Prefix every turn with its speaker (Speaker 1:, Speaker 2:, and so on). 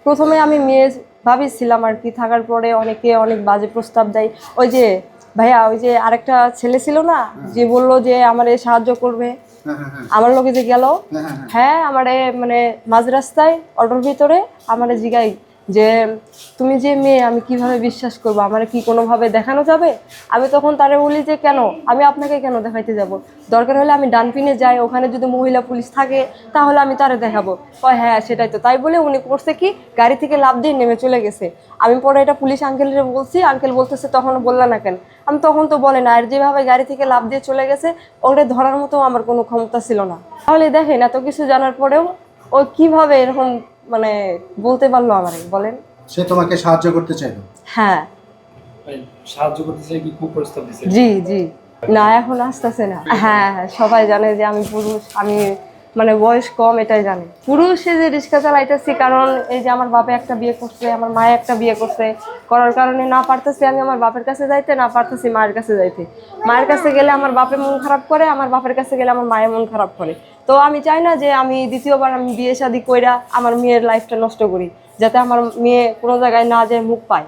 Speaker 1: প্রথমে আমি মেয়ে ভাবছিলাম আর কি, থাকার পরে অনেকে অনেক বাজে প্রস্তাব দেয়। ওই যে ভাইয়া, ওই যে আরেকটা ছেলে ছিল না, যে বললো যে আমারে সাহায্য করবে, আমার লোকে যে গেল, হ্যাঁ আমারে মানে মাঝ রাস্তায় অটোর ভিতরে আমারে জিগাই যে তুমি যে মেয়ে, আমি কিভাবে বিশ্বাস করবো, আমারে কি কোনোভাবে দেখানো যাবে? আমি তখন তারে বলি যে কেন, আমি আপনাকে কেন দেখাইতে যাব, দরকার হলে আমি ডানপিনে যাই, ওখানে যদি মহিলা পুলিশ থাকে তাহলে আমি তারে দেখাবো। কয় হ্যাঁ সেটাই তো। তাই বলে উনি করছে কি, গাড়ি থেকে লাফ দিয়ে নেমে চলে গেছে। আমি পরে এটা পুলিশ আঙ্কেলের বলছি, আঙ্কেল বলতেছে তখন বললা না কেন? আমি তখন তো বলে না, আর যেভাবে গাড়ি থেকে লাফ দিয়ে চলে গেছে, ওরে ধরার মতো আমার কোনো ক্ষমতা ছিল না। তাহলে দেখেন, এত কিছু জানার পরেও ও কিভাবে এরকম মানে বলতে পারলো আমারে, বলেন?
Speaker 2: সে তোমাকে সাহায্য করতে চাইলো?
Speaker 1: হ্যাঁ।
Speaker 3: সাহায্য করতে চাই কি কুপ্রস্তাব দিছে?
Speaker 1: জি জি। না এখন আসতেছে না। হ্যাঁ হ্যাঁ, সবাই জানে যে আমি পুরুষ, আমি মানে বয়স কম, এটাই জানে। পুরুষে যে রিক্সা চালাইতেছি, কারণ এই যে আমার বাপে একটা বিয়ে করছে, আমার মায়ে একটা বিয়ে করছে, করার কারণে না পারতেছি আমি আমার বাপের কাছে যাইতে, না পারতেছি মায়ের কাছে যাইতে। মায়ের কাছে গেলে আমার বাপে মন খারাপ করে, আমার বাপের কাছে গেলে আমার মায়ের মন খারাপ করে। তো আমি চাই না যে আমি দ্বিতীয়বার আমি বিয়ে শাদী কইরা আমার মেয়ের লাইফটা নষ্ট করি, যাতে আমার মেয়ে কোনো জায়গায় না যায় মুখ পায়।